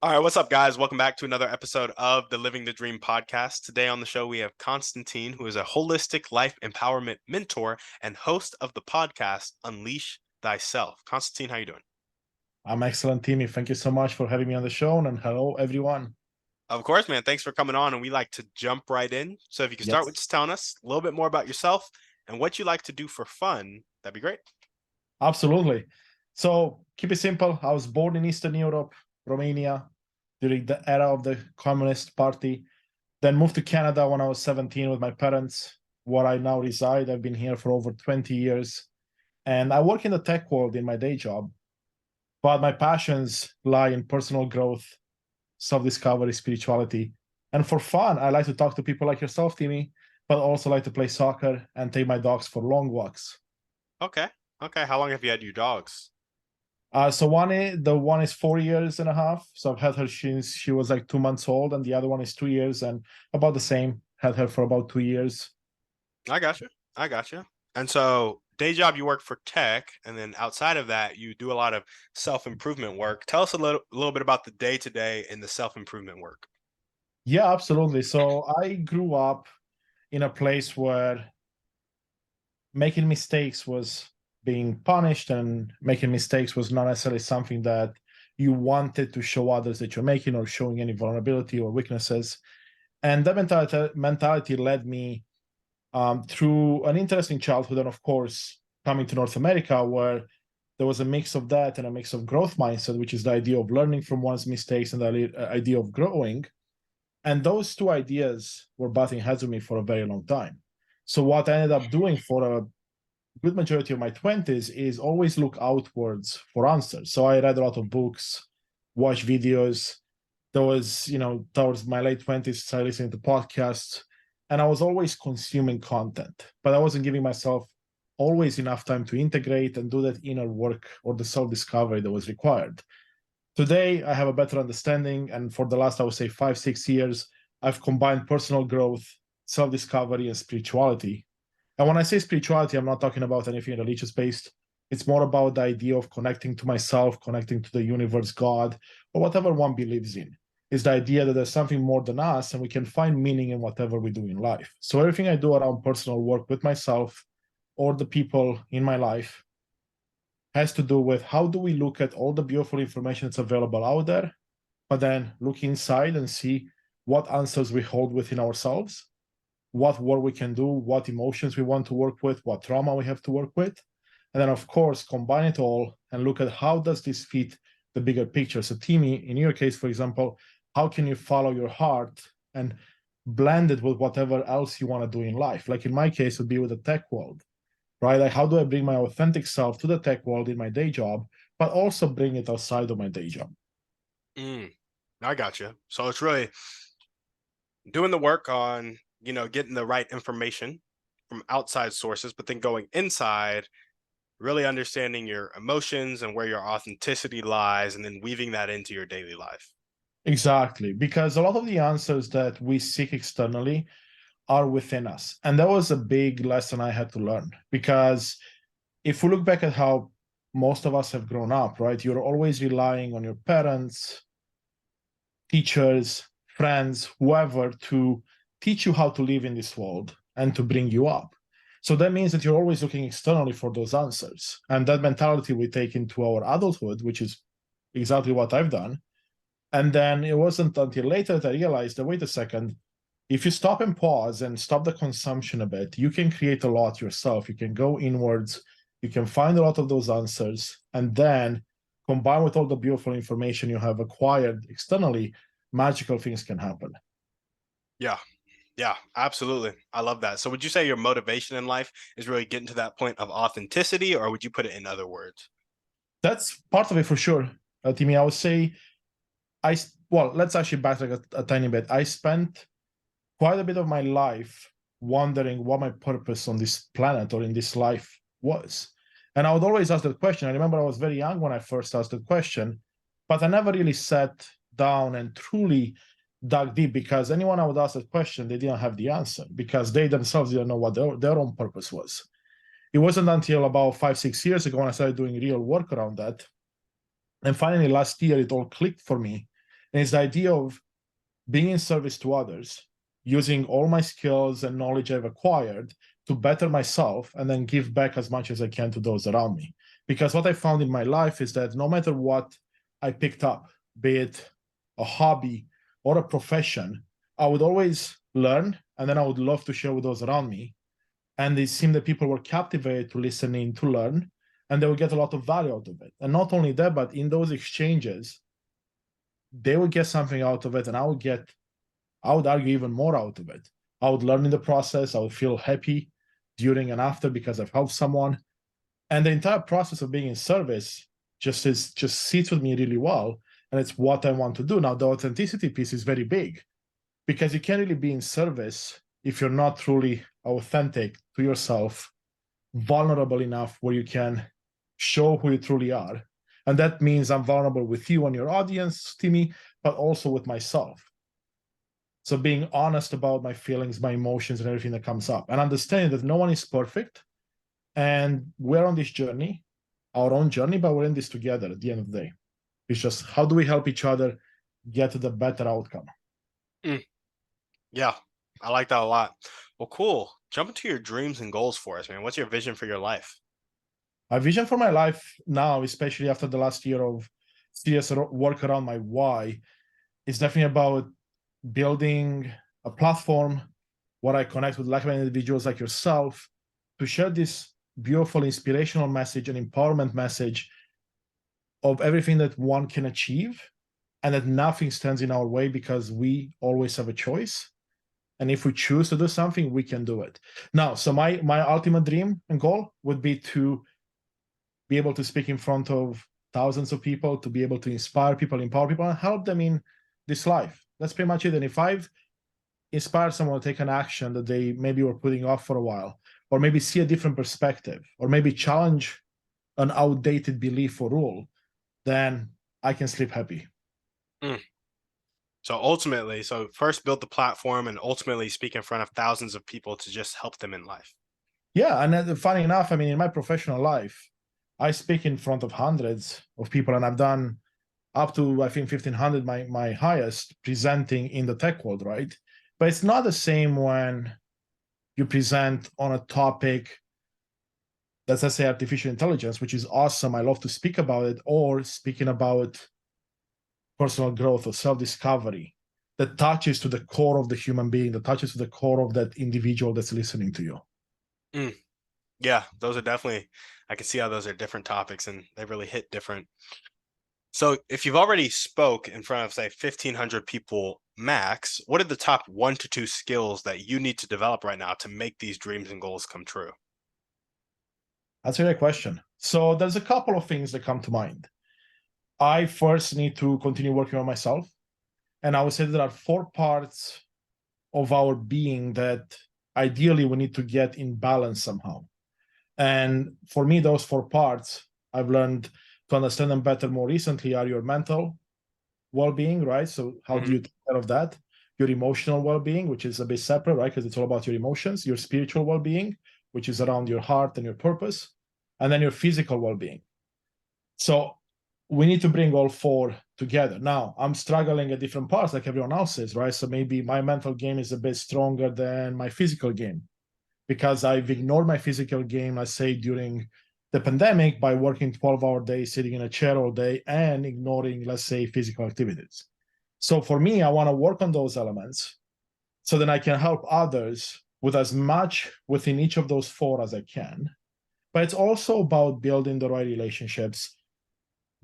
All right, what's up, guys? Welcome back to another episode of the Living the Dream podcast. Today on the show, we have Constantin, who is a holistic life empowerment mentor and host of the podcast Unleash Thyself. Constantin, how you doing? I'm excellent, Timmy. Thank you so much for having me on the show, and hello, everyone. Of course, man. Thanks for coming on, and we like to jump right in. So if you could start with Yes, just telling us a little bit more about yourself and what you like to do for fun, that'd be great. absolutely. So keep it simple. I was born in Eastern Europe, Romania, during the era of the Communist Party. Then moved to Canada when I was 17 with my parents, where I now reside. I've been here for over 20 years, and I work in the tech world in my day job. But my passions lie in personal growth, self-discovery, spirituality. And for fun, I like to talk to people like yourself, Timmy, but also like to play soccer and take my dogs for long walks. Okay. Okay. How long have you had your dogs? The one is 4 years and a half. So I've had her since she was like 2 months old, and the other one is 2 years and about the same. Had her for about 2 years. I got you. I got you. And so, day job, you work for tech, and then outside of that, you do a lot of self improvement work. Tell us a little bit about the day to day in the self improvement work. Yeah, absolutely. So I grew up in a place where making mistakes was being punished, and making mistakes was not necessarily something that you wanted to show others that you're making, or showing any vulnerability or weaknesses. And that mentality led me through an interesting childhood, and of course coming to North America, where there was a mix of that and a mix of growth mindset, which is the idea of learning from one's mistakes and the idea of growing. And those two ideas were butting heads with me for a very long time. So what I ended up doing for a good majority of my 20s is always look outwards for answers. So I read a lot of books, watched videos. There was, towards my late 20s, started listening to podcasts, and I was always consuming content, but I wasn't giving myself always enough time to integrate and do that inner work or the self-discovery that was required. Today, I have a better understanding, and for the last, I would say, 5, 6 years, I've combined personal growth, self-discovery, and spirituality. And when I say spirituality, I'm not talking about anything religious based. It's more about the idea of connecting to myself, connecting to the universe, God, or whatever one believes in. Is the idea that there's something more than us and we can find meaning in whatever we do in life. So everything I do around personal work with myself or the people in my life has to do with how do we look at all the beautiful information that's available out there, but then look inside and see what answers we hold within ourselves, what work we can do, what emotions we want to work with, what trauma we have to work with. And then, of course, combine it all and look at how does this fit the bigger picture. So, Timmy, in your case, for example, how can you follow your heart and blend it with whatever else you want to do in life? Like in my case, it would be with the tech world, right? Like, how do I bring my authentic self to the tech world in my day job, but also bring it outside of my day job? Mm, I got you. So it's really doing the work on, getting the right information from outside sources, but then going inside, really understanding your emotions and where your authenticity lies, and then weaving that into your daily life. Exactly, because a lot of the answers that we seek externally are within us. And that was a big lesson I had to learn, because if we look back at how most of us have grown up, right, you're always relying on your parents, teachers, friends, whoever to teach you how to live in this world and to bring you up. So that means that you're always looking externally for those answers. And that mentality we take into our adulthood, which is exactly what I've done. And then it wasn't until later that I realized that, wait a second, if you stop and pause and stop the consumption a bit, you can create a lot yourself. You can go inwards, you can find a lot of those answers, and then combined with all the beautiful information you have acquired externally, magical things can happen. Yeah. Yeah, absolutely. I love that. So would you say your motivation in life is really getting to that point of authenticity, or would you put it in other words? That's part of it for sure, Timmy. I would say well, let's actually backtrack a tiny bit. I spent quite a bit of my life wondering what my purpose on this planet or in this life was. And I would always ask that question. I remember I was very young when I first asked the question, but I never really sat down and truly dug deep, because anyone I would ask that question, they didn't have the answer because they themselves didn't know what their own purpose was. It wasn't until about 5, 6 years ago when I started doing real work around that. And finally, last year, it all clicked for me. And it's the idea of being in service to others, using all my skills and knowledge I've acquired to better myself and then give back as much as I can to those around me. Because what I found in my life is that no matter what I picked up, be it a hobby or a profession, I would always learn, and then I would love to share with those around me. And it seemed that people were captivated to listen in, to learn, and they would get a lot of value out of it. And not only that, but in those exchanges, they would get something out of it, and I would argue even more out of it. I would learn in the process. I would feel happy during and after because I've helped someone. And the entire process of being in service just sits with me really well. And it's what I want to do. Now, the authenticity piece is very big because you can't really be in service if you're not truly authentic to yourself, vulnerable enough where you can show who you truly are. And that means I'm vulnerable with you and your audience, Timmy, but also with myself. So being honest about my feelings, my emotions, and everything that comes up, and understanding that no one is perfect, and we're on this journey, our own journey, but we're in this together at the end of the day. It's just how do we help each other get to the better outcome? Yeah, I like that a lot. Well, cool. Jump into your dreams and goals for us, man. What's your vision for your life? My vision for my life now, especially after the last year of serious work around my why, is definitely about building a platform where I connect with like-minded individuals like yourself to share this beautiful inspirational message and empowerment message of everything that one can achieve and that nothing stands in our way because we always have a choice. And if we choose to do something, we can do it. Now, so my ultimate dream and goal would be to be able to speak in front of thousands of people, to be able to inspire people, empower people, and help them in this life. That's pretty much it. And if I've inspired someone to take an action that they maybe were putting off for a while, or maybe see a different perspective, or maybe challenge an outdated belief or rule, then I can sleep happy. Mm. So ultimately, so first build the platform and ultimately speak in front of thousands of people to just help them in life. Yeah, and funny enough, I mean, in my professional life, I speak in front of hundreds of people, and I've done up to I think 1,500, my highest presenting in the tech world, right? But it's not the same when you present on a topic that's, let's say, artificial intelligence, which is awesome. I love to speak about it, or speaking about personal growth or self-discovery that touches to the core of the human being, that touches to the core of that individual that's listening to you. Mm. Yeah, those are definitely, I can see how those are different topics and they really hit different. So if you've already spoke in front of, say, 1,500 people max, what are the top 1 to 2 skills that you need to develop right now to make these dreams and goals come true? That's a great question. So there's a couple of things that come to mind. I first need to continue working on myself. And I would say there are 4 parts of our being that ideally we need to get in balance somehow. And for me, those 4 parts, I've learned to understand them better more recently, are your mental well-being, right? So how do Mhm. you take care of that? Your emotional well-being, which is a bit separate, right? Because it's all about your emotions, your spiritual well-being, which is around your heart and your purpose, and then your physical well-being. So we need to bring all 4 together. Now, I'm struggling at different parts like everyone else is, right? So maybe my mental game is a bit stronger than my physical game because I've ignored my physical game, let's say, during the pandemic by working 12-hour days, sitting in a chair all day and ignoring, let's say, physical activities. So for me, I want to work on those elements so then I can help others with as much within each of those 4 as I can. But it's also about building the right relationships,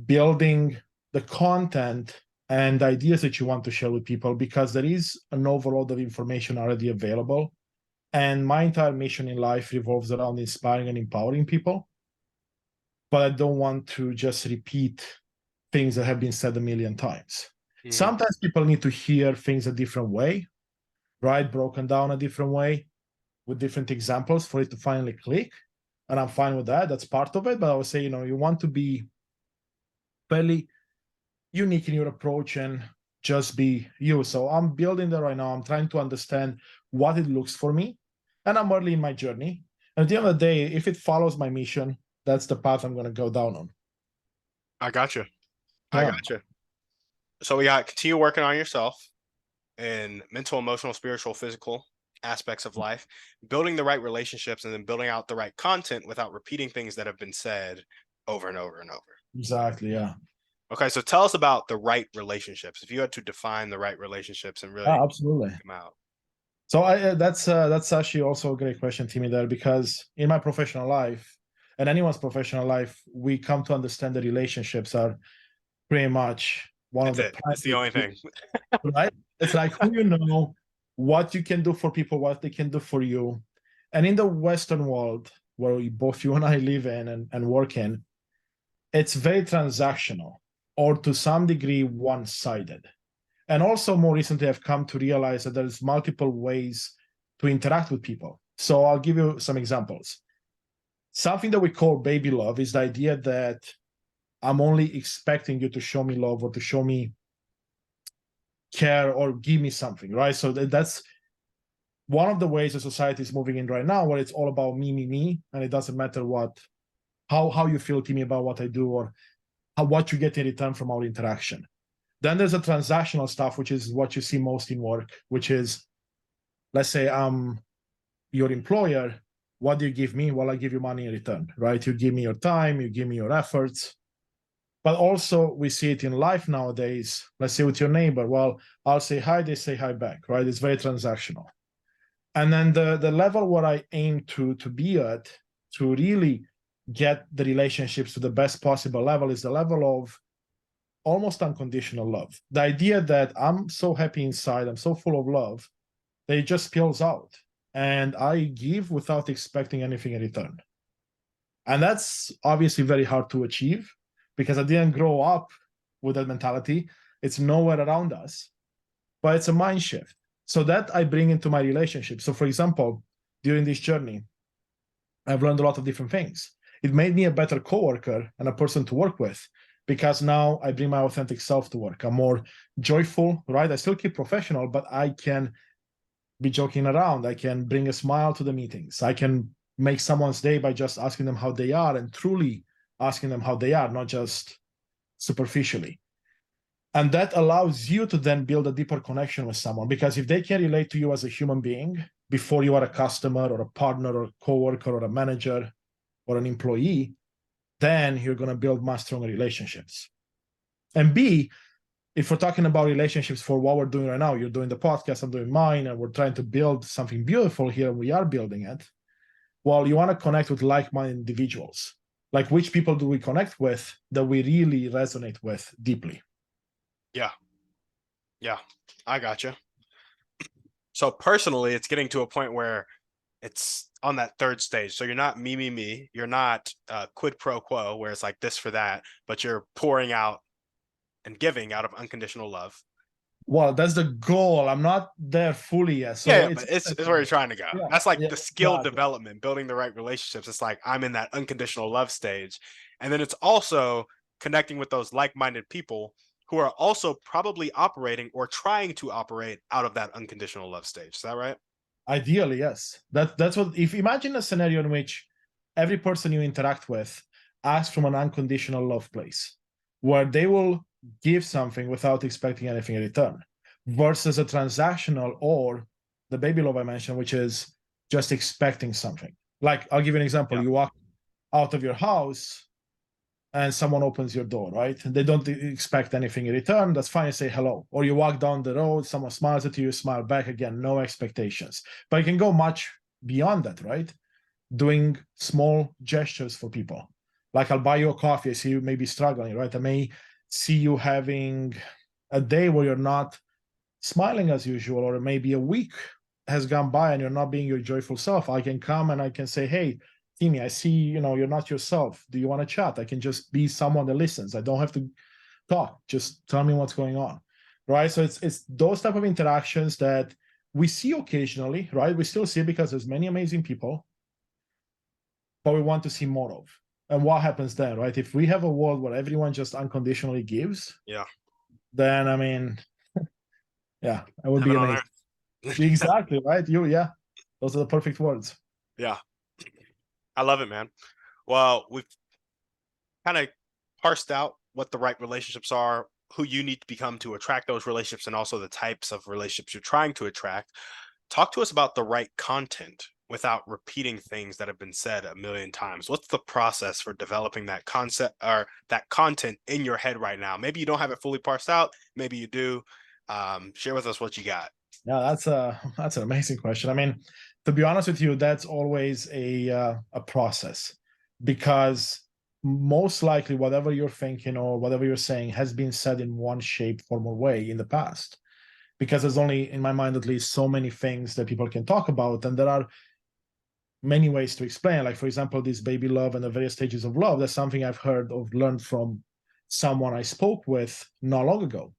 building the content and ideas that you want to share with people because there is an overload of information already available. And my entire mission in life revolves around inspiring and empowering people. But I don't want to just repeat things that have been said a million times. Mhm. Sometimes people need to hear things a different way, right? Broken down a different way with different examples for it to finally click. And I'm fine with that. That's part of it. But I would say, you want to be fairly unique in your approach and just be you. So I'm building that right now. I'm trying to understand what it looks for me. And I'm early in my journey. And at the end of the day, if it follows my mission, that's the path I'm going to go down on. I got you. I Yeah. got you. So we got continue working on yourself in mental, emotional, spiritual, physical aspects of life, building the right relationships, and then building out the right content without repeating things that have been said over and over and over. Exactly. Yeah. Okay, so tell us about the right relationships. If you had to define the right relationships and really Absolutely. come out. So that's actually also a great question, Timmy, there, because in my professional life and anyone's professional life, we come to understand that relationships are pretty much one of That's the it. It's the primary only tools, thing. right? It's like who you know, what you can do for people, what they can do for you. And in the Western world, where both you and I live in and work in, it's very transactional or to some degree one-sided. And also more recently, I've come to realize that there's multiple ways to interact with people. So I'll give you some examples. Something that we call baby love is the idea that I'm only expecting you to show me love or to show me care or give me something, right? So that's one of the ways the society is moving in right now, where it's all about me, and it doesn't matter how you feel, Timmy, about what I do or what you get in return from our interaction. Then there's a transactional stuff, which is what you see most in work, which is, let's say I'm your employer. What do you give me? Well, I give you money in return, right? You give me your time, you give me your efforts. But also we see it in life nowadays. Let's say with your neighbor, well, I'll say hi, they say hi back, right? It's very transactional. And then the level where I aim to be at to really get the relationships to the best possible level is the level of almost unconditional love. The idea that I'm so happy inside, I'm so full of love, that it just spills out. And I give without expecting anything in return. And that's obviously very hard to achieve because I didn't grow up with that mentality. It's nowhere around us, but it's a mind shift. So that I bring into my relationship. So, for example, during this journey, I've learned a lot of different things. It made me a better coworker and a person to work with because now I bring my authentic self to work. I'm more joyful, right? I still keep professional, but I can be joking around. I can bring a smile to the meetings. I can make someone's day by just asking them how they are and truly asking them how they are, not just superficially. And that allows you to then build a deeper connection with someone because if they can relate to you as a human being before you are a customer or a partner or a coworker or a manager or an employee, then you're going to build much stronger relationships. And B, if we're talking about relationships for what we're doing right now, you're doing the podcast, I'm doing mine, and we're trying to build something beautiful here. We are building it. Well, you want to connect with like-minded individuals. Like which people do we connect with that we really resonate with deeply? Yeah. Yeah. I gotcha. So personally, it's getting to a point where it's on that third stage. So you're not me. You're not quid pro quo, where it's like this for that, but you're pouring out and giving out of unconditional love. Well, that's the goal. I'm not there fully yet. So Yeah, but it's where you're trying to go. yeah, That's like yeah, the skill exactly. development, building the right relationships. It's like I'm in that unconditional love stage. And then it's also connecting with those like-minded people who are also probably operating or trying to operate out of that unconditional love stage. Is that right? Ideally, yes. That's what if imagine a scenario in which every person you interact with acts from an unconditional love place, where they will give something without expecting anything in return, versus a transactional or the baby love I mentioned, which is just expecting something. Like I'll give you an example. Yeah. You walk out of your house and someone opens your door, right? And they don't expect anything in return. That's fine. You say hello. Or you walk down the road, someone smiles at you, you smile back again, no expectations. But you can go much beyond that, right? Doing small gestures for people. Like I'll buy you a coffee. I see you may be struggling, right? I may see you having a day where you're not smiling as usual, or maybe a week has gone by and you're not being your joyful self. I can come and I can say, hey, Timmy, I see, you're not yourself. Do you want to chat? I can just be someone that listens. I don't have to talk. Just tell me what's going on. Right. So it's those type of interactions that we see occasionally, right? We still see it because there's many amazing people, but we want to see more of. And what happens then, right? If we have a world where everyone just unconditionally gives, Yeah. then I mean, yeah, it would be Heaven on amazing. earth. Exactly, right? Yeah. Those are the perfect words. Yeah. I love it, man. Well, we've kind of parsed out what the right relationships are, who you need to become to attract those relationships and also the types of relationships you're trying to attract. Talk to us about the right content without repeating things that have been said a million times. What's the process for developing that concept or that content in your head right now? Maybe you don't have it fully parsed out, maybe you do. Share with us what you got. Yeah, that's an amazing question. I mean, to be honest with you, that's always a process, because most likely whatever you're thinking or whatever you're saying has been said in one shape, form, or way in the past. Because there's only, in my mind at least, so many things that people can talk about, and there are many ways to explain. Like, for example, this baby love and the various stages of love. That's something I've heard of, learned from someone I spoke with not long ago.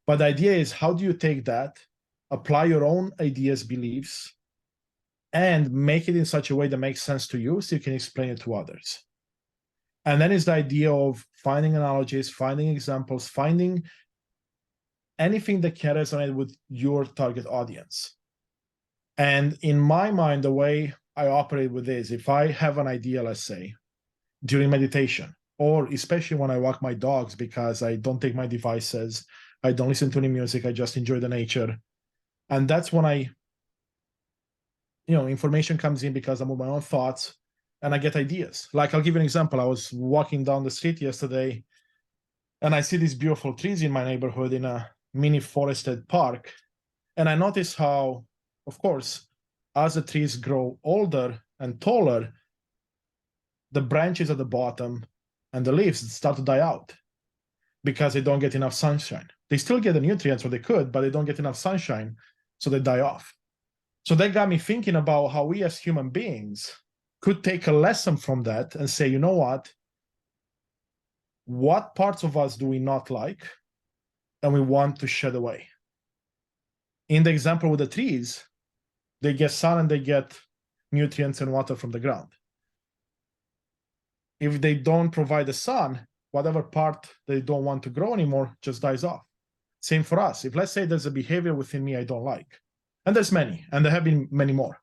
But the idea is, how do you take that, apply your own ideas, beliefs, and make it in such a way that makes sense to you so you can explain it to others? And then is the idea of finding analogies, finding examples, finding anything that can resonate with your target audience. And in my mind, the way I operate with this, if I have an idea, let's say, during meditation, or especially when I walk my dogs, because I don't take my devices, I don't listen to any music, I just enjoy the nature. And that's when information comes in because I'm with my own thoughts and I get ideas. Like, I'll give you an example. I was walking down the street yesterday and I see these beautiful trees in my neighborhood in a mini forested park. And I notice how, of course, as the trees grow older and taller, the branches at the bottom and the leaves start to die out because they don't get enough sunshine. They still get the nutrients, or they could, but they don't get enough sunshine, so they die off. So that got me thinking about how we as human beings could take a lesson from that and say, you know what parts of us do we not like and we want to shed away? In the example with the trees, they get sun and they get nutrients and water from the ground. If they don't provide the sun, whatever part they don't want to grow anymore just dies off. Same for us. If, let's say, there's a behavior within me I don't like, and there's many, and there have been many more,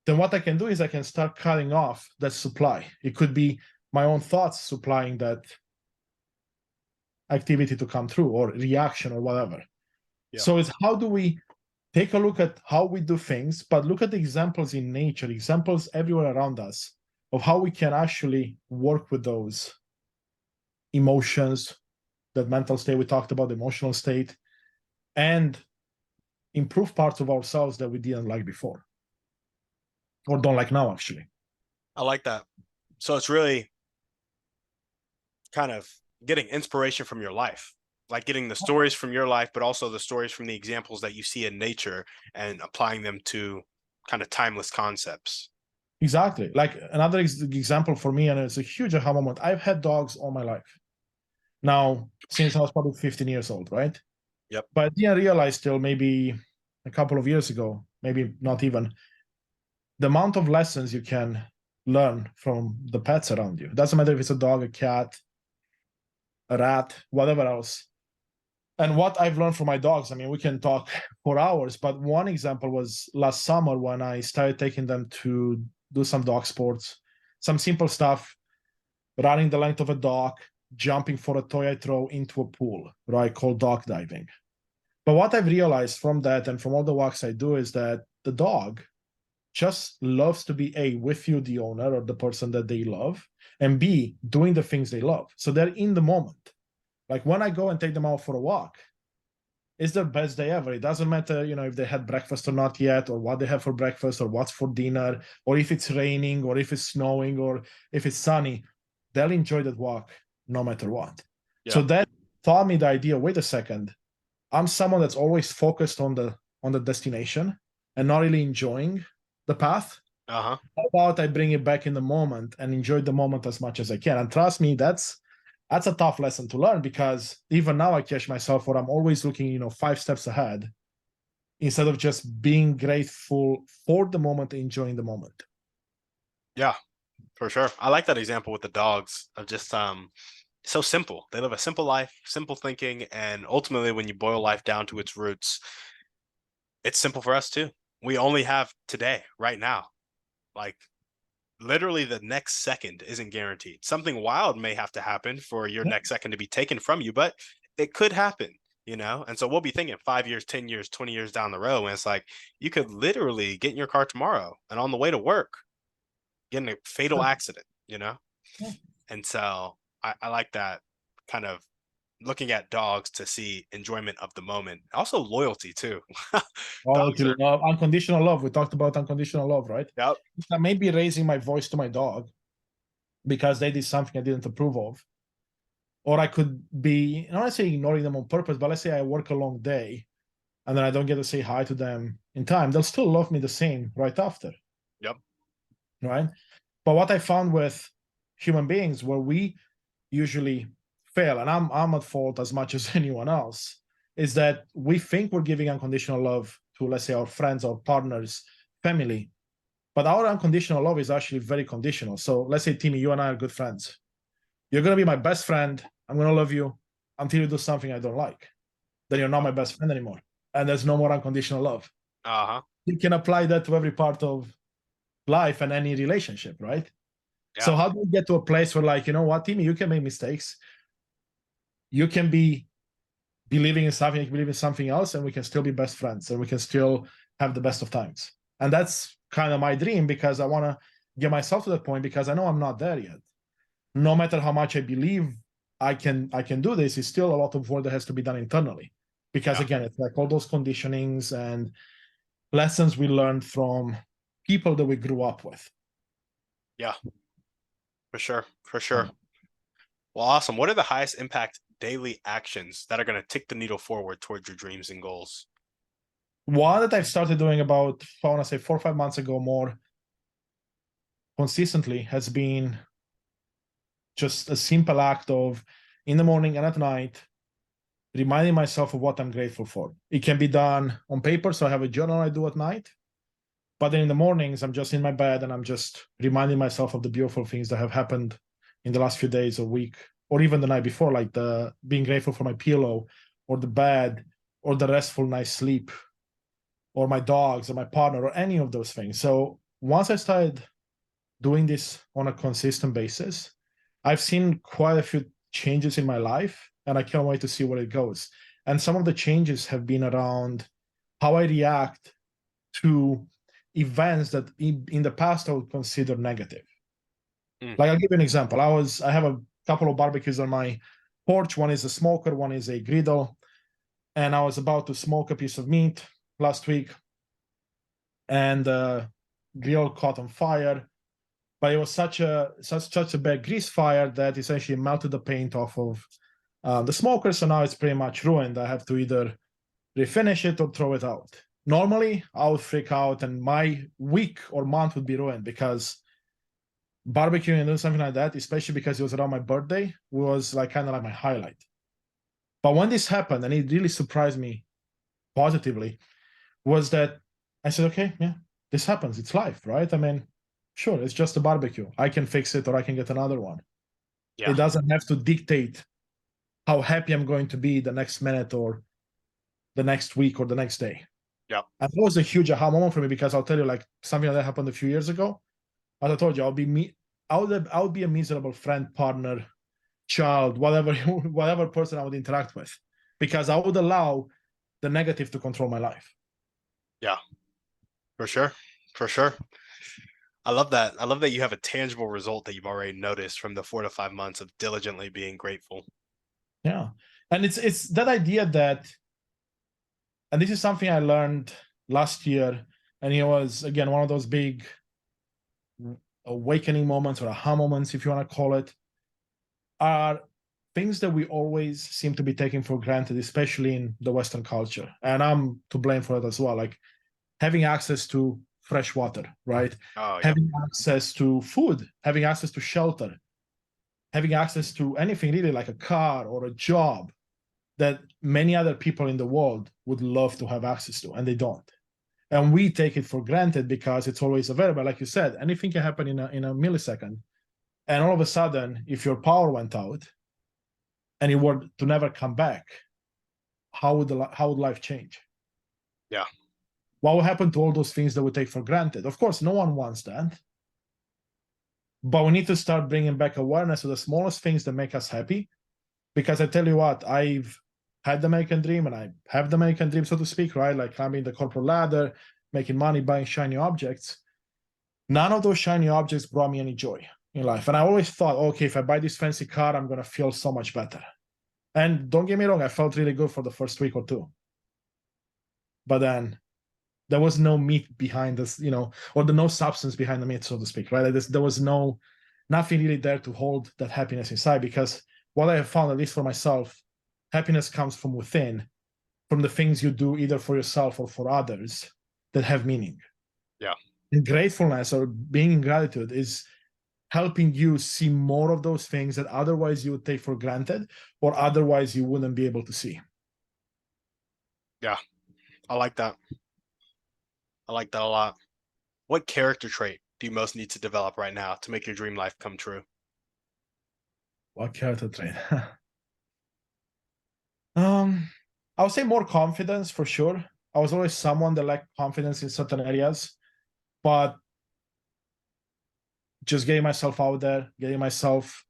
then what I can do is I can start cutting off that supply. It could be my own thoughts supplying that activity to come through, or reaction, or whatever. Yeah. So it's, how do we take a look at how we do things, but look at the examples in nature, examples everywhere around us, of how we can actually work with those emotions, that mental state we talked about, the emotional state, and improve parts of ourselves that we didn't like before, or don't like now, actually. I like that. So it's really kind of getting inspiration from your life, like getting the stories from your life, but also the stories from the examples that you see in nature and applying them to kind of timeless concepts. Exactly. Like, another example for me, and it's a huge aha moment. I've had dogs all my life now, since I was probably 15 years old, right? Yep. But I didn't realize till maybe a couple of years ago, maybe not even, the amount of lessons you can learn from the pets around you. It doesn't matter if it's a dog, a cat, a rat, whatever else. And what I've learned from my dogs, I mean, we can talk for hours, but one example was last summer when I started taking them to do some dog sports, some simple stuff, running the length of a dock, jumping for a toy I throw into a pool, right, called dog diving. But what I've realized from that and from all the walks I do is that the dog just loves to be A, with you, the owner or the person that they love, and B, doing the things they love. So they're in the moment. Like, when I go and take them out for a walk, it's their best day ever. It doesn't matter, if they had breakfast or not yet, or what they have for breakfast, or what's for dinner, or if it's raining, or if it's snowing, or if it's sunny. They'll enjoy that walk no matter what. Yeah. So that taught me the idea, wait a second, I'm someone that's always focused on the destination and not really enjoying the path. Uh-huh. How about I bring it back in the moment and enjoy the moment as much as I can? And trust me, that's a tough lesson to learn, because even now I catch myself where I'm always looking, 5 steps ahead, instead of just being grateful for the moment, enjoying the moment. Yeah, for sure. I like that example with the dogs of just so simple. They live a simple life, simple thinking, and ultimately when you boil life down to its roots, it's simple for us too. We only have today, right now. Like, literally the next second isn't guaranteed. Something wild may have to happen for your Yeah. next second to be taken from you, but it could happen, and so we'll be thinking 5 years, 10 years, 20 years down the road, and it's like you could literally get in your car tomorrow and on the way to work get in a fatal accident. Yeah. And so I like that kind of looking at dogs to see enjoyment of the moment, also loyalty too. Dogs Loyalty, are, love, unconditional love. We talked about unconditional love, right? yep, I may be raising my voice to my dog because they did something I didn't approve of. Or I could be, not necessarily ignoring them on purpose, but let's say I work a long day and then I don't get to say hi to them in time. They'll still love me the same right after. yep, Right. But what I found with human beings where we usually fail, and I'm at fault as much as anyone else, is that we think we're giving unconditional love to, let's say, our friends, our partners, family. But our unconditional love is actually very conditional. So let's say, Timmy, you and I are good friends. You're going to be my best friend. I'm going to love you until you do something I don't like. Then you're not my best friend anymore. And there's no more unconditional love. uh-huh, You can apply that to every part of life and any relationship, right? yeah, So how do we get to a place where, like, you know what, Timmy, you can make mistakes. You can be believing in something, you can believe in something else, and we can still be best friends and we can still have the best of times. And that's kind of my dream, because I want to get myself to that point, because I know I'm not there yet. No matter how much I believe I can do this, it's still a lot of work that has to be done internally. Because yeah, again, it's like all those conditionings and lessons we learned from people that we grew up with. yeah, for sure, for sure. Well, awesome. What are the highest impact daily actions that are going to tick the needle forward towards your dreams and goals? One that I've started doing about, I want to say 4 or 5 months ago, more consistently, has been just a simple act of, in the morning and at night, reminding myself of what I'm grateful for. It can be done on paper, so I have a journal I do at night. But then in the mornings, I'm just in my bed and I'm just reminding myself of the beautiful things that have happened in the last few days or week, or even the night before, like the being grateful for my pillow or the bed or the restful nice sleep or my dogs or my partner or any of those things. So once I started doing this on a consistent basis, I've seen quite a few changes in my life, and I can't wait to see where it goes. And some of the changes have been around how I react to events that in the past I would consider negative. Mm, Like, I'll give you an example. I have a couple of barbecues on my porch. One is a smoker, one is a griddle. And I was about to smoke a piece of meat last week, and the grill caught on fire. But it was such a bad grease fire that essentially melted the paint off of the smoker. So now it's pretty much ruined. I have to either refinish it or throw it out. Normally, I would freak out and my week or month would be ruined, because barbecuing and doing something like that, especially because it was around my birthday, was like kind of like my highlight. But when this happened, and it really surprised me positively, was that I said, okay, yeah, this happens. It's life, right? I mean, sure, it's just a barbecue. I can fix it or I can get another one. It yeah, doesn't have to dictate how happy I'm going to be the next minute or the next week or the next day. yeah, And that was a huge aha moment for me, because I'll tell you, like, something like that happened a few years ago. As I told you, I would be a miserable friend, partner, child, whatever whatever person I would interact with, because I would allow the negative to control my life. yeah, for sure, for sure. I love that. I love that you have a tangible result that you've already noticed from the 4 to 5 months of diligently being grateful. Yeah. And it's that idea that, and this is something I learned last year, and it was again one of those big awakening moments or aha moments, if you want to call it, are things that we always seem to be taking for granted, especially in the Western culture. And I'm to blame for it as well. Like having access to fresh water, right? Oh, yeah, Having access to food, having access to shelter, having access to anything really, like a car or a job that many other people in the world would love to have access to, and they don't. And we take it for granted because it's always available. Like you said, anything can happen in a millisecond. And all of a sudden, if your power went out and it were to never come back, how would life change? yeah, What will happen to all those things that we take for granted? Of course, no one wants that. But we need to start bringing back awareness to the smallest things that make us happy. Because I tell you what, I've had the American dream and I have the American dream, so to speak, right? Like climbing the corporate ladder, making money, buying shiny objects. None of those shiny objects brought me any joy in life. And I always thought, okay, if I buy this fancy car, I'm going to feel so much better. And don't get me wrong, I felt really good for the first week or two. But then there was no meat behind this, or the no substance behind the meat, so to speak, right? Like there was nothing really there to hold that happiness inside, because what I have found, at least for myself, happiness comes from within, from the things you do either for yourself or for others that have meaning. Yeah. And gratefulness, or being in gratitude, is helping you see more of those things that otherwise you would take for granted or otherwise you wouldn't be able to see. Yeah. I like that. I like that a lot. What character trait do you most need to develop right now to make your dream life come true? What character trait? I would say more confidence for sure. I was always someone that lacked confidence in certain areas, but just getting myself out there, getting myself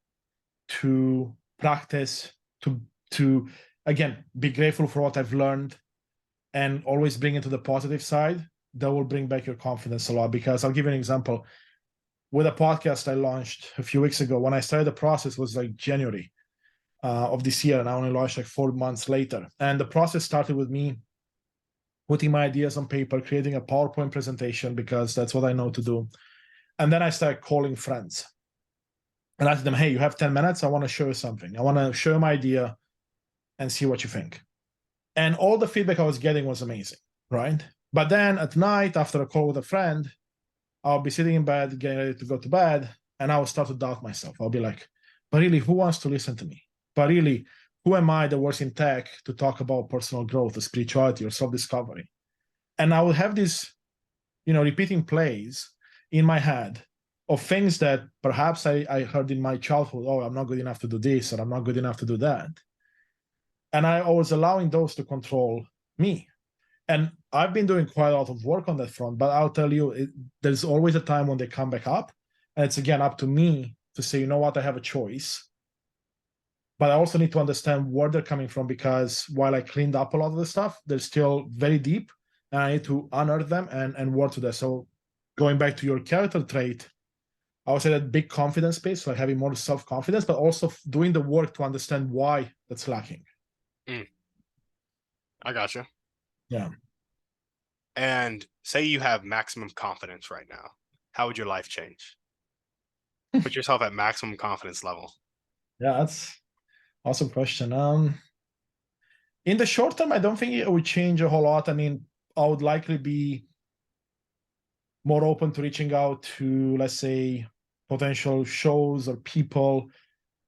to practice, to again be grateful for what I've learned, and always bring it to the positive side. That will bring back your confidence a lot. Because I'll give you an example. With a podcast I launched a few weeks ago, when I started the process was like January of this year, and I only launched like 4 months later. And the process started with me putting my ideas on paper, creating a PowerPoint presentation, because that's what I know to do. And then I started calling friends and asking them, hey, you have 10 minutes? I want to show you something. I want to show you my idea and see what you think. And all the feedback I was getting was amazing, right? But then at night, after a call with a friend, I'll be sitting in bed, getting ready to go to bed, and I will start to doubt myself. I'll be like, but really, who wants to listen to me? But really, who am I that works in tech to talk about personal growth or spirituality or self-discovery? And I will have these, repeating plays in my head of things that perhaps I heard in my childhood. Oh, I'm not good enough to do this, or I'm not good enough to do that. And I was allowing those to control me. And I've been doing quite a lot of work on that front, but I'll tell you, there's always a time when they come back up. And it's again up to me to say, you know what, I have a choice. But I also need to understand where they're coming from, because while I cleaned up a lot of the stuff, they're still very deep. And I need to unearth them and work to that. So going back to your character trait, I would say that big confidence space, like having more self-confidence, but also doing the work to understand why that's lacking. I gotcha. Yeah. And say you have maximum confidence right now. How would your life change? Put yourself at maximum confidence level. Yeah, that's awesome question. In the short term, I don't think it would change a whole lot. I mean, I would likely be more open to reaching out to, let's say, potential shows or people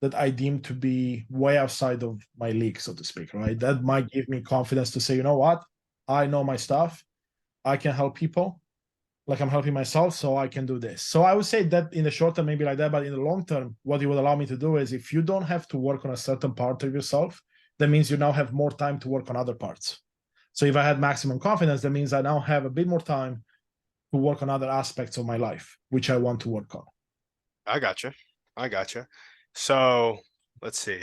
that I deem to be way outside of my league, so to speak, right? That might give me confidence to say, you know what? I know my stuff. I can help people like I'm helping myself, so I can do this. So I would say that in the short term, maybe like that, but in the long term, what it would allow me to do is, if you don't have to work on a certain part of yourself, that means you now have more time to work on other parts. So if I had maximum confidence, that means I now have a bit more time to work on other aspects of my life, which I want to work on. I gotcha. I gotcha. So let's see.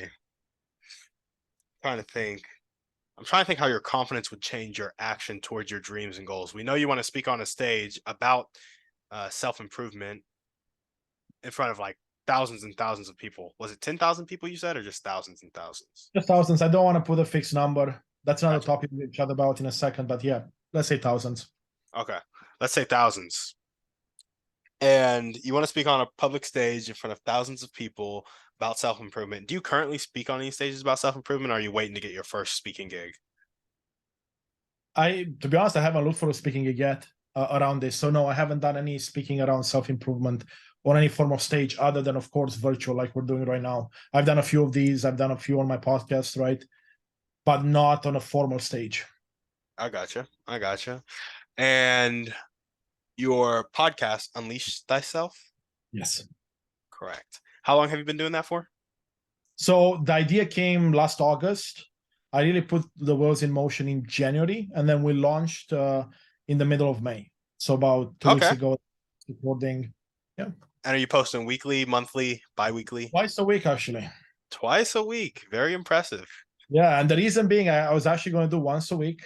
Trying to think. I'm trying to think how your confidence would change your action towards your dreams and goals. We know you want to speak on a stage about self-improvement in front of like thousands and thousands of people. Was it 10,000 people you said, or just thousands and thousands? Just thousands. I don't want to put a fixed number. That's another Gotcha. topic we'll chat about in a second, but yeah, let's say thousands. Okay. Let's say thousands. And you want to speak on a public stage in front of thousands of people about self-improvement. Do you currently speak on any stages about self-improvement, or are you waiting to get your first speaking gig? To be honest, I haven't looked for a speaking gig yet around this. So no, I haven't done any speaking around self-improvement on any form of stage other than, of course, virtual, like we're doing right now. I've done a few of these. I've done a few on my podcast, right? But not on a formal stage. I gotcha. I gotcha. And your podcast, Unleash Thyself? Yes. Correct. How long have you been doing that for? So the idea came last August. I really put the wheels in motion in January, and then we launched in the middle of May. So about 2 weeks Okay. ago, recording. Yeah. And are you posting weekly, monthly, bi-weekly? Twice a week, actually. Twice a week. Very impressive. Yeah, and the reason being, I was actually going to do once a week,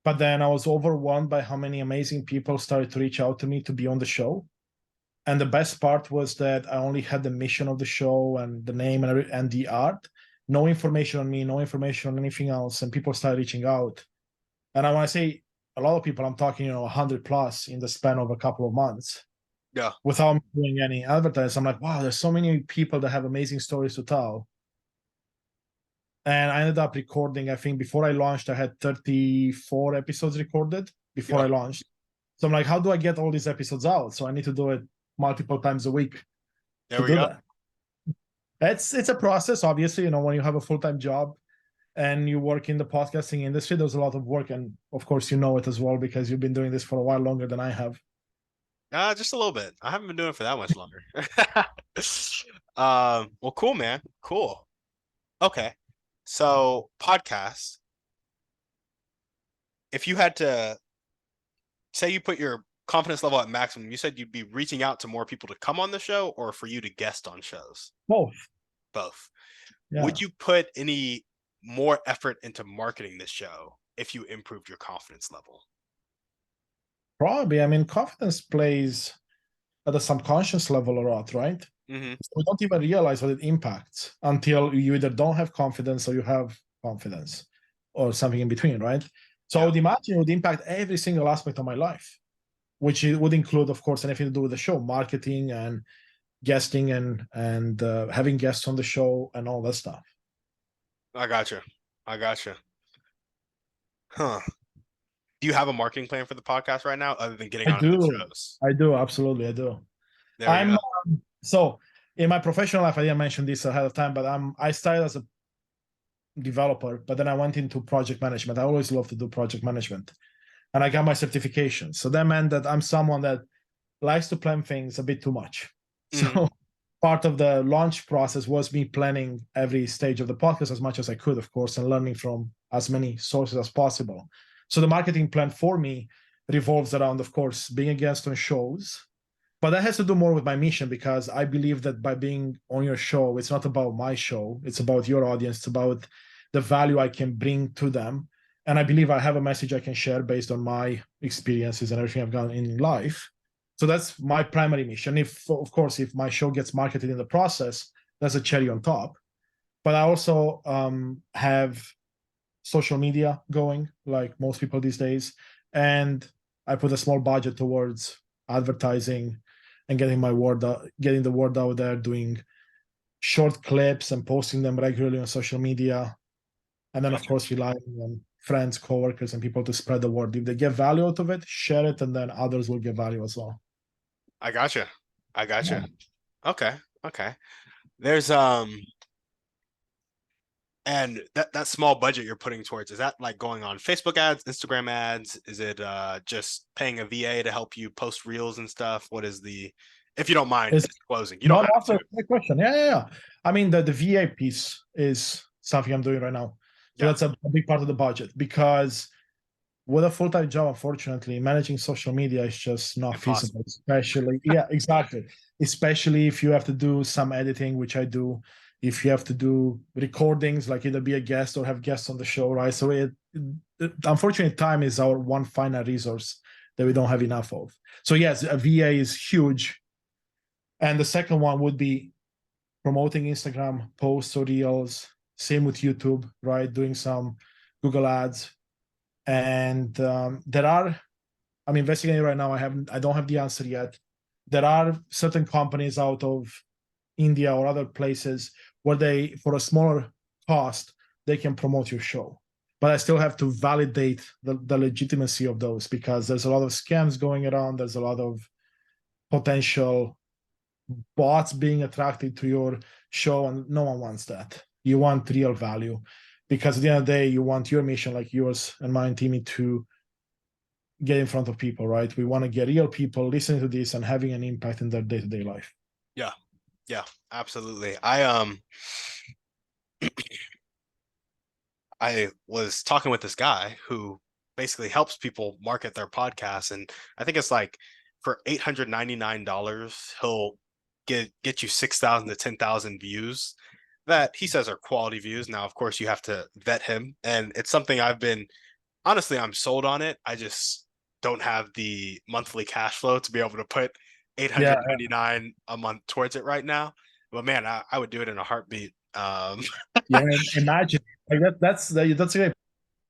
but then I was overwhelmed by how many amazing people started to reach out to me to be on the show. And the best part was that I only had the mission of the show and the name and the art, no information on me, no information on anything else, and people started reaching out. And I want to say a lot of people, I'm talking, 100 plus in the span of a couple of months Yeah, without doing any advertising. I'm like, wow, there's so many people that have amazing stories to tell. And I ended up recording, I think before I launched, I had 34 episodes recorded before yeah. I launched. So I'm like, how do I get all these episodes out? So I need to do it multiple times a week There to we do go. that. It's a process, obviously. When you have a full-time job and you work in the podcasting industry, there's a lot of work. And of course, you know it as well because you've been doing this for a while longer than I have. Just a little bit. I haven't been doing it for that much longer. Well, cool, man. Cool. Okay. So, podcast. If you had to say you put your confidence level at maximum, you said you'd be reaching out to more people to come on the show or for you to guest on shows? Both. Both. Yeah. Would you put any more effort into marketing this show if you improved your confidence level? Probably. I mean, confidence plays at a subconscious level a lot, right? Mm-hmm. So we don't even realize what it impacts until you either don't have confidence or you have confidence or something in between, right? So I Yeah, would imagine it would impact every single aspect of my life, which it would include, of course, anything to do with the show, marketing and guesting and having guests on the show and all that stuff. I gotcha. I gotcha. Huh. Do you have a marketing plan for the podcast right now other than getting I on other do. shows? I do. Absolutely. I do. There we I'm go. so in my professional life, I didn't mention this ahead of time, but I started as a developer, but then I went into project management. I always loved to do project management. And I got my certification. So that meant that I'm someone that likes to plan things a bit too much. Mhm. So part of the launch process was me planning every stage of the podcast as much as I could, of course, and learning from as many sources as possible. So the marketing plan for me revolves around, of course, being a guest on shows. But that has to do more with my mission because I believe that by being on your show, it's not about my show, it's about your audience, it's about the value I can bring to them. And I believe I have a message I can share based on my experiences and everything I've done in life. So that's my primary mission. If, of course, if my show gets marketed in the process, that's a cherry on top. But I also have social media going, like most people these days, and I put a small budget towards advertising and getting the word out there, doing short clips and posting them regularly on social media, and then of Gotcha. course relying on friends, coworkers, and people to spread the word. If they get value out of it, share it, and then others will get value as well. I gotcha. I Yeah. gotcha. Okay. Okay. There's and that small budget you're putting towards, is that like going on Facebook ads, Instagram ads? Is it just paying a VA to help you post reels and stuff? What is the, if you don't mind Is disclosing? You don't not have also to. a great question. Yeah, yeah, yeah. I mean, the VA piece is something I'm doing right now. So Yeah. that's a big part of the budget because with a full-time job, unfortunately, managing social media is just not feasible, Impossible. especially, yeah, exactly. Especially if you have to do some editing, which I do, if you have to do recordings, like either be a guest or have guests on the show, right? So unfortunately, time is our one final resource that we don't have enough of. So yes, a VA is huge. And the second one would be promoting Instagram posts or reels. Same with YouTube, right? Doing some Google ads. And I'm investigating right now. I don't have the answer yet. There are certain companies out of India or other places where they, for a smaller cost, they can promote your show. But I still have to validate the legitimacy of those because there's a lot of scams going around. There's a lot of potential bots being attracted to your show, and no one wants that. You want real value because at the end of the day, you want your mission, like yours and mine, Timmy, to get in front of people, right? We want to get real people listening to this and having an impact in their day-to-day life. Yeah. Yeah. Absolutely. I was talking with this guy who basically helps people market their podcasts, and I think it's like for $899, he'll get you 6,000 to 10,000 views. that he says are quality views. Now, of course, you have to vet him, and it's something I've been honestly, I'm sold on it. I just don't have the monthly cash flow to be able to put Yeah, 899 a month towards it right now. But man, I would do it in a heartbeat. yeah. Imagine like that's a great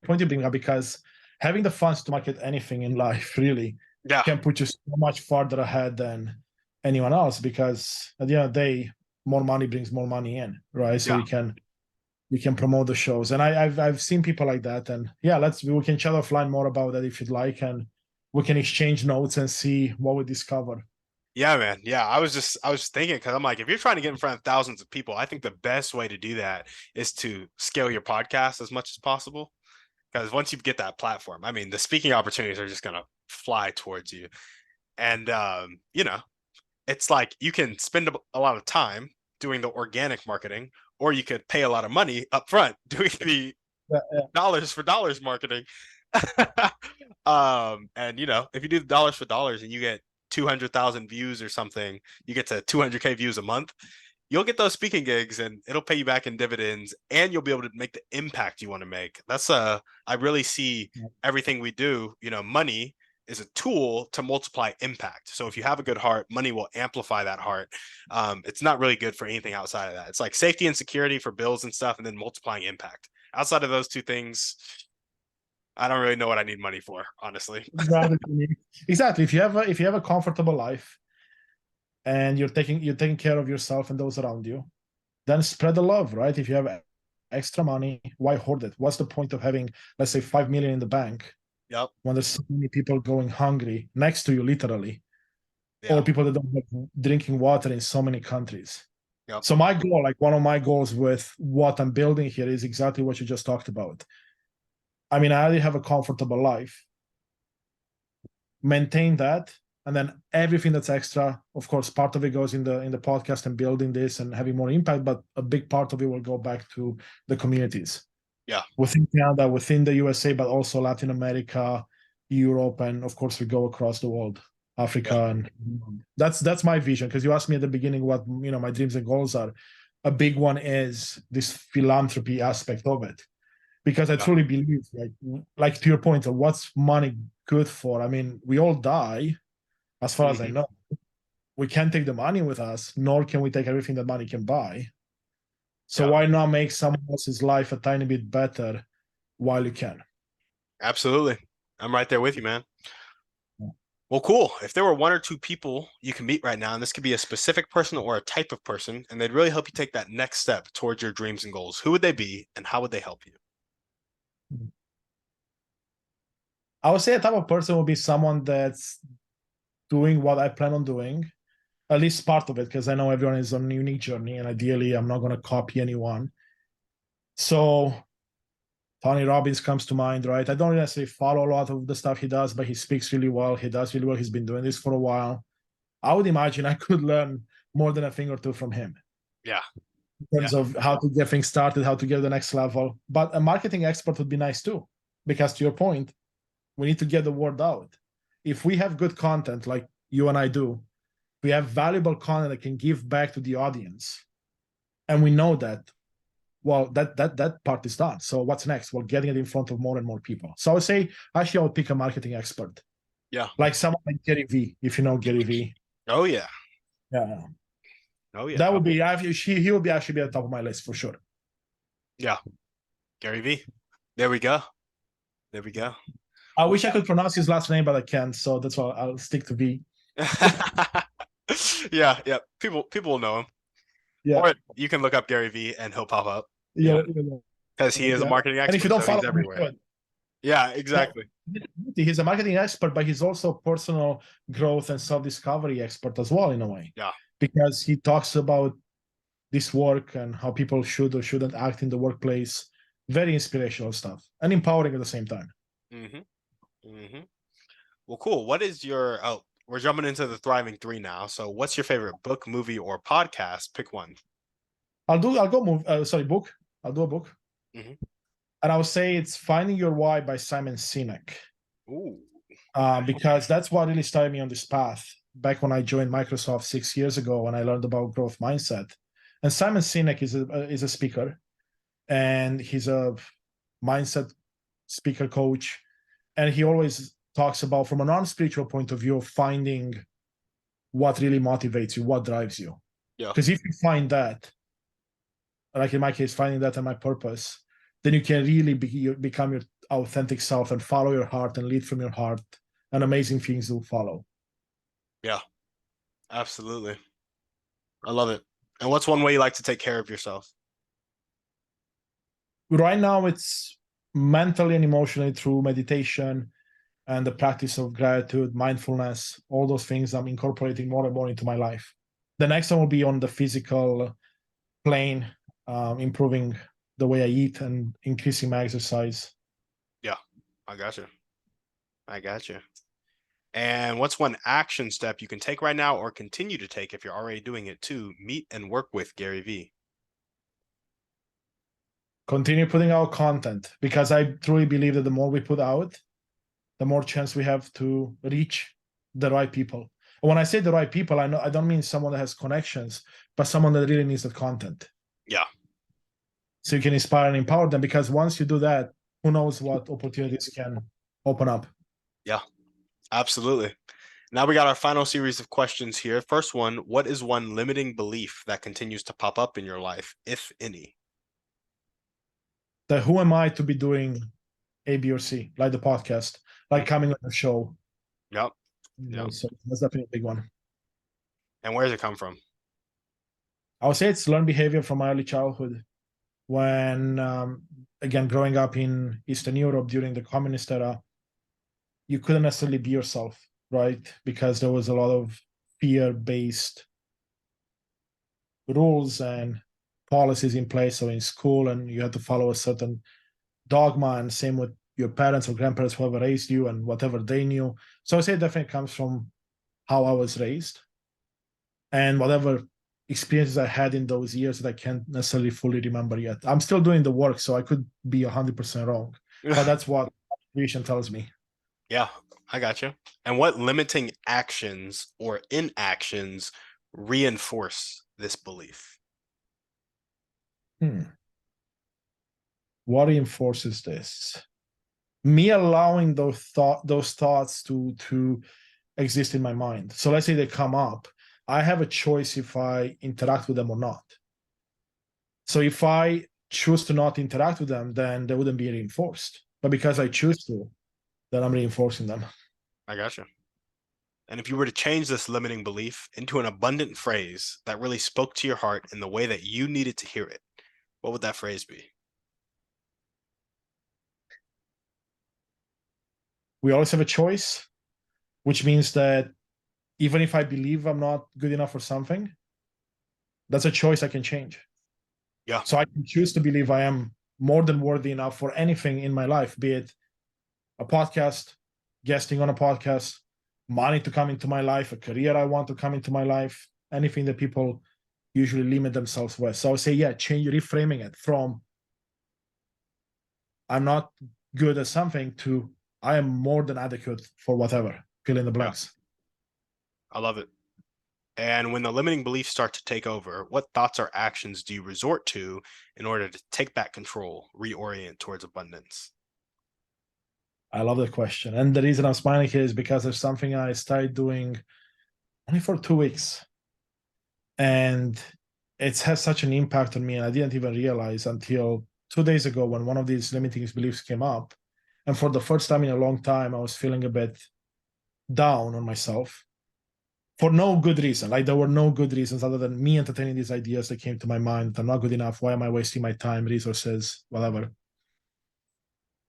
point you bring up, because having the funds to market anything in life really Yeah, can put you so much farther ahead than anyone else, because at the end of the day, more money brings more money in, right? So yeah. you can promote the shows. And I've seen people like that. And yeah, we can chat offline more about that if you'd like, and we can exchange notes and see what we discover. Yeah, man. Yeah, I was thinking because I'm like, if you're trying to get in front of thousands of people, I think the best way to do that is to scale your podcast as much as possible. Because once you get that platform, I mean, the speaking opportunities are just gonna fly towards you. And it's like you can spend a lot of time doing the organic marketing, or you could pay a lot of money up front doing the Yeah, yeah. dollars for dollars marketing. And if you do the dollars for dollars and you get 200,000 views or something, you get to 200K views a month. You'll get those speaking gigs and it'll pay you back in dividends, and you'll be able to make the impact you want to make. I really see everything we do, money is a tool to multiply impact. So if you have a good heart, money will amplify that heart. It's not really good for anything outside of that. It's like safety and security for bills and stuff, and then multiplying impact. Outside of those two things, I don't really know what I need money for, honestly. Exactly. If you have a comfortable life and you're taking care of yourself and those around you, then spread the love, right? If you have extra money, why hoard it? What's the point of having, let's say, 5 million in the bank Yep. when there's so many people going hungry next to you, literally, Yeah. or people that don't have drinking water in so many countries? Yep. So my goal, like one of my goals with what I'm building here, is exactly what you just talked about. I mean, I already have a comfortable life. Maintain that, and then everything that's extra, of course, part of it goes in the podcast and building this and having more impact, but a big part of it will go back to the communities. Yeah. Within Canada, within the USA, but also Latin America, Europe, and of course we go across the world, Yeah. Africa, and that's my vision. Because you asked me at the beginning what my dreams and goals are. A big one is this philanthropy aspect of it, because I Yeah. truly believe, like to your point of what's money good for. I mean, we all die, as far as I Mhm. know. We can't take the money with us, nor can we take everything that money can buy. So Yeah. why not make someone else's life a tiny bit better while you can? Absolutely. I'm right there with you, man. Well, cool. If there were one or two people you can meet right now, and this could be a specific person or a type of person, and they'd really help you take that next step towards your dreams and goals, who would they be and how would they help you? I would say a type of person would be someone that's doing what I plan on doing, at least part of it, because I know everyone is on a unique journey, and ideally, I'm not going to copy anyone. So Tony Robbins comes to mind, right? I don't necessarily follow a lot of the stuff he does, but he speaks really well. He does really well. He's been doing this for a while. I would imagine I could learn more than a thing or two from him Yeah. in Yeah. terms of how to get things started, how to get to the next level. But a marketing expert would be nice too, because to your point, we need to get the word out. If we have good content like you and I do, we have valuable content that can give back to the audience, and we know that, well, that part is done. So what's next? Well, getting it in front of more and more people. So I would say, actually, I would pick a marketing expert, Yeah. like someone like Gary V, if you know Gary V. Oh yeah. Yeah, Oh yeah. that would be, he would be actually be at the top of my list for sure. Yeah. Gary V. There we go. There we go. I wish I could pronounce his last name, but I can't. So that's why I'll stick to V. Yeah, yeah. People will know him. Yeah, Or you can look up Gary V and he'll pop up, yeah, because he is a yeah. marketing And if you expert, don't so follow he's him, you everywhere. should. Yeah, No, exactly. he's a marketing expert, but he's also a personal growth and self-discovery expert as well, in a way, Yeah. because he talks about this work and how people should or shouldn't act in the workplace. Very inspirational stuff and empowering at the same time. Mm-hmm. Mm-hmm. Well, cool. What is your we're jumping into the Thriving Three now. So what's your favorite book, movie, or podcast? Pick one. I'll go move. Sorry, book. I'll do a book, Mm-hmm. and I would say it's Finding Your Why by Simon Sinek. Ooh. Because that's what really started me on this path. Back when I joined Microsoft 6 years ago, when I learned about growth mindset, And Simon Sinek is a speaker, and he's a mindset speaker coach, and he always talks about, from a non-spiritual point of view, finding what really motivates you, what drives you. Yeah. Because if you find that, like in my case, finding that and my purpose, then you can really become your authentic self and follow your heart and lead from your heart, and amazing things will follow. Yeah, absolutely. I love it. And what's one way you like to take care of yourself? Right now, it's mentally and emotionally through meditation and the practice of gratitude, mindfulness, all those things I'm incorporating more and more into my life. The next one will be on the physical plane, improving the way I eat and increasing my exercise. Yeah, I got you. I got you. And what's one action step you can take right now or continue to take if you're already doing it to meet and work with Gary Vee? Continue putting out content, because I truly believe that the more we put out, the more chance we have to reach the right people. And when I say the right people, I don't mean someone that has connections, but someone that really needs the content. Yeah. So you can inspire and empower them, because once you do that, who knows what opportunities can open up. Yeah, absolutely. Now we got our final series of questions here. First one, what is one limiting belief that continues to pop up in your life, if any? That who am I to be doing A, B, or C, like the podcast, like coming on the show. Yep. Yep. So that's definitely a big one. And where does it come from? I would say it's learned behavior from my early childhood. When, again, growing up in Eastern Europe during the communist era, you couldn't necessarily be yourself, right? Because there was a lot of fear-based rules and policies in place. So in school, and you had to follow a certain dogma, and same with your parents or grandparents, whoever raised you and whatever they knew. So I say it definitely comes from how I was raised and whatever experiences I had in those years that I can't necessarily fully remember yet. I'm still doing the work, so I could be 100% wrong, but that's what intuition tells me. Yeah, I got you. And what limiting actions or inactions reinforce this belief? What reinforces this? Me allowing those thoughts to exist in my mind. So let's say they come up, I have a choice if I interact with them or not. So if I choose to not interact with them, then they wouldn't be reinforced. But because I choose to, then I'm reinforcing them. I got you. And if you were to change this limiting belief into an abundant phrase that really spoke to your heart in the way that you needed to hear it, what would that phrase be? We always have a choice, which means that even if I believe I'm not good enough for something, that's a choice I can change. Yeah. So I can choose to believe I am more than worthy enough for anything in my life, be it a podcast, guesting on a podcast, money to come into my life, a career I want to come into my life, anything that people usually limit themselves with. So I would say, yeah, change, reframing it from I'm not good at something to I am more than adequate for whatever. Fill in the blanks. I love it. And when the limiting beliefs start to take over, what thoughts or actions do you resort to in order to take back control, reorient towards abundance? I love that question. And the reason I'm smiling here is because there's something I started doing only for 2 weeks. And it has such an impact on me. And I didn't even realize until 2 days ago when one of these limiting beliefs came up. And for the first time in a long time, I was feeling a bit down on myself for no good reason. Like there were no good reasons other than me entertaining these ideas that came to my mind. I'm not good enough. Why am I wasting my time, resources, whatever?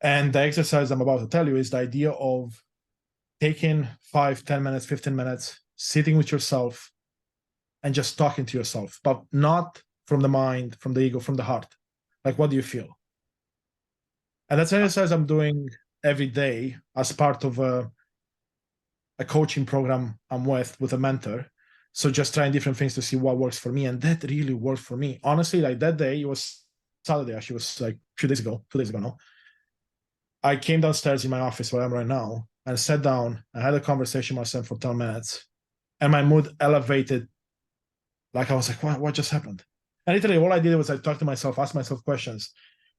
And the exercise I'm about to tell you is the idea of taking 5, 10 minutes, 15 minutes, sitting with yourself and just talking to yourself, but not from the mind, from the ego, from the heart. Like, what do you feel? And that's an exercise I'm doing every day as part of a coaching program I'm with a mentor. So just trying different things to see what works for me. And that really worked for me. Honestly, like that day, it was Saturday, actually, it was like a few days ago, 2 days ago now. I came downstairs in my office where I am right now and sat down. I had a conversation with myself for 10 minutes and my mood elevated. Like I was like, what just happened? And literally all I did was I talked to myself, asked myself questions.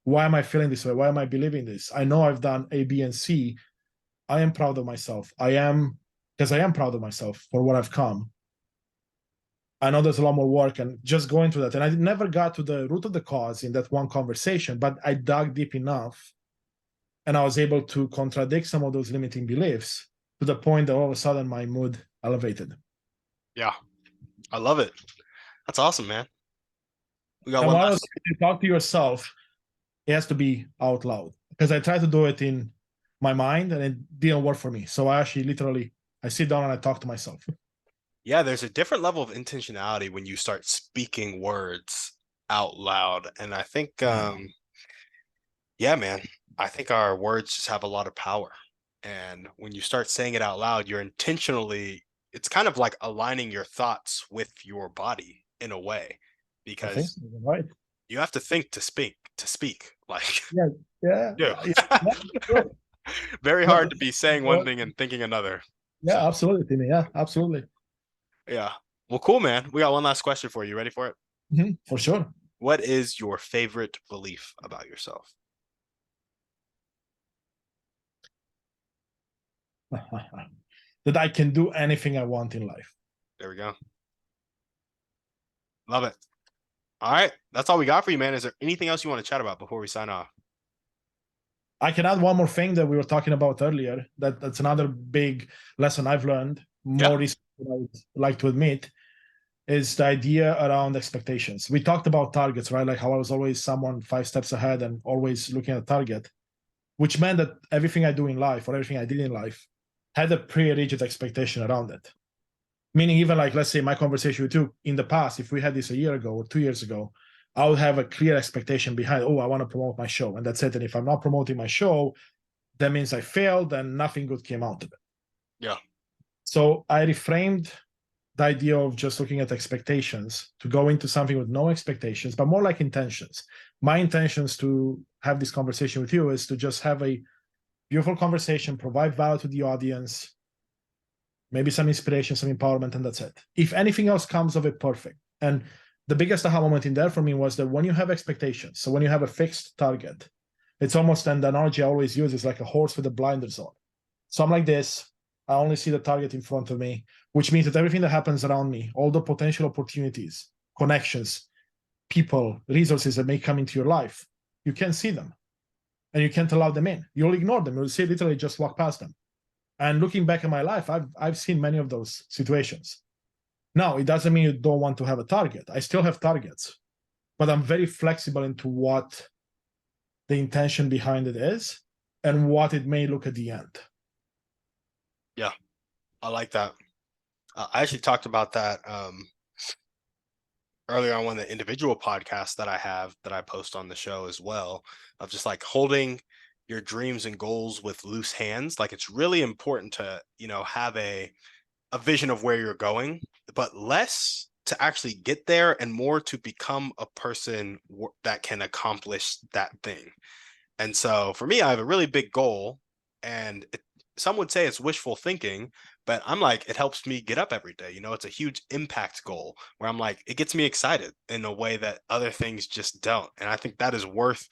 Why am I feeling this way? Why am I believing this? I know I've done A, B, and C. I am proud of myself. Because I am proud of myself for what I've come. I know there's a lot more work and just going through that. And I never got to the root of the cause in that one conversation, but I dug deep enough and I was able to contradict some of those limiting beliefs to the point that all of a sudden my mood elevated. Yeah, I love it. That's awesome, man. We got And one one of last. the things you talk to yourself, it has to be out loud because I tried to do it in my mind and it didn't work for me. So I actually literally I sit down and I talk to myself. Yeah, there's a different level of intentionality when you start speaking words out loud. And I think yeah, man, I think our words just have a lot of power. And when you start saying it out loud, you're intentionally, it's kind of like aligning your thoughts with your body in a way, I think because so, right. you have to think to speak. Like, Yeah, yeah, do. yeah, sure. Very No, hard to be saying one thing and thinking another. So, yeah, absolutely, Timmy. Yeah, absolutely. yeah. Well, cool, man. We got one last question for you. Ready for it? For sure. What is your favorite belief about yourself? That I can do anything I want in life. There we go. Love it. All right. That's all we got for you, man. Is there anything else you want to chat about before we sign off? I can add one more thing that we were talking about earlier. That's another big lesson I've learned Yeah. more recently than I would like to admit is the idea around expectations. We talked about targets, right? Like how I was always someone 5 steps ahead and always looking at a target, which meant that everything I do in life or everything I did in life had a pre-rigid expectation around it. Meaning, even like, let's say my conversation with you in the past, if we had this a year ago or 2 years ago, I would have a clear expectation behind, oh, I want to promote my show. And that's it. And if I'm not promoting my show, that means I failed and nothing good came out of it. Yeah. So I reframed the idea of just looking at expectations to go into something with no expectations, but more like intentions. My intentions to have this conversation with you is to just have a beautiful conversation, provide value to the audience, maybe some inspiration, some empowerment, and that's it. If anything else comes of it, perfect. And the biggest aha moment in there for me was that when you have expectations, so when you have a fixed target, it's almost, and the analogy I always use is like a horse with a blinders on. So I'm like this, I only see the target in front of me, which means that everything that happens around me, all the potential opportunities, connections, people, resources that may come into your life, you can't see them and you can't allow them in. You'll ignore them. You'll see literally just walk past them. And looking back at my life, I've seen many of those situations. Now, it doesn't mean you don't want to have a target. I still have targets, but I'm very flexible into what the intention behind it is and what it may look at the end. Yeah. I like that. I actually talked about that earlier on one of the individual podcasts that I have that I post on the show as well, of just like holding your dreams and goals with loose hands. Like it's really important to, have a vision of where you're going, but less to actually get there and more to become a person that can accomplish that thing. And so for me, I have a really big goal, and some would say it's wishful thinking, but I'm like, it helps me get up every day. It's a huge impact goal where I'm like, it gets me excited in a way that other things just don't. And I think that is worth,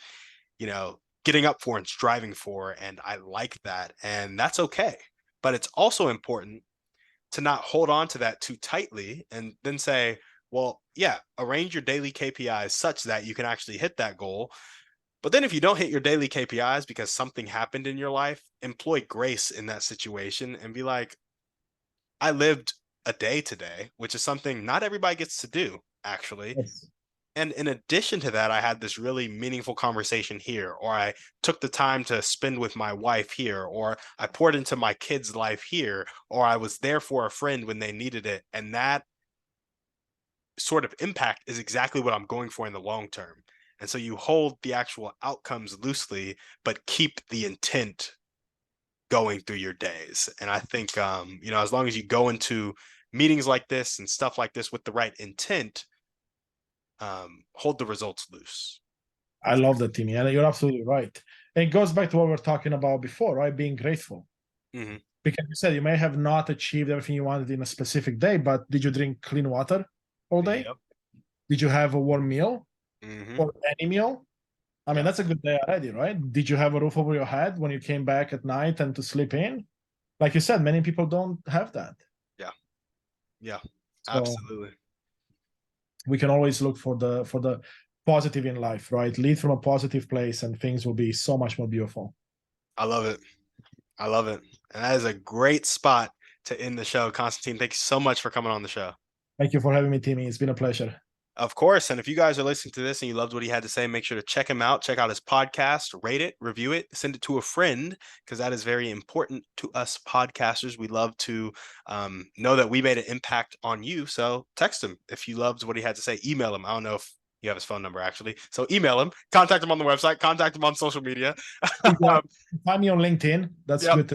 getting up for and striving for. And I like that. And that's okay. But it's also important to not hold on to that too tightly and then say, well, yeah, arrange your daily KPIs such that you can actually hit that goal. But then if you don't hit your daily KPIs because something happened in your life, employ grace in that situation and be like, I lived a day today, which is something not everybody gets to do, actually. Yes. And in addition to that, I had this really meaningful conversation here, or I took the time to spend with my wife here, or I poured into my kids' life here, or I was there for a friend when they needed it. And that sort of impact is exactly what I'm going for in the long term. And so you hold the actual outcomes loosely, but keep the intent going through your days. And I think, as long as you go into meetings like this and stuff like this with the right intent, hold the results loose. I love that, Timmy. And you're absolutely right. And it goes back to what we were talking about before, right? Being grateful. Mm-hmm. Because you said you may have not achieved everything you wanted in a specific day, but did you drink clean water all day? Yep. Did you have a warm meal Hmm. or any meal? I mean, Yeah. that's a good day already, right? Did you have a roof over your head when you came back at night and to sleep in? Like you said, many people don't have that. Yeah. Yeah. So Absolutely. we can always look for the positive in life, right? Lead from a positive place and things will be so much more beautiful. I love it. I love it. And that is a great spot to end the show. Constantine, thank you so much for coming on the show. Thank you for having me, Timmy. It's been a pleasure. Of course. And if you guys are listening to this and you loved what he had to say, make sure to check him out. Check out his podcast, rate it, review it, send it to a friend, because that is very important to us podcasters. We love to know that we made an impact on you. So text him if you loved what he had to say. Email him. I don't know if you have his phone number actually. So email him, contact him on the website, contact him on social media. Yeah, find me on LinkedIn. That's Yep. good.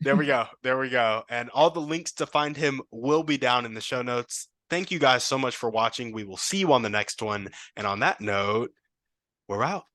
There we go. There we go. And all the links to find him will be down in the show notes. Thank you guys so much for watching. We will see you on the next one. And on that note, we're out.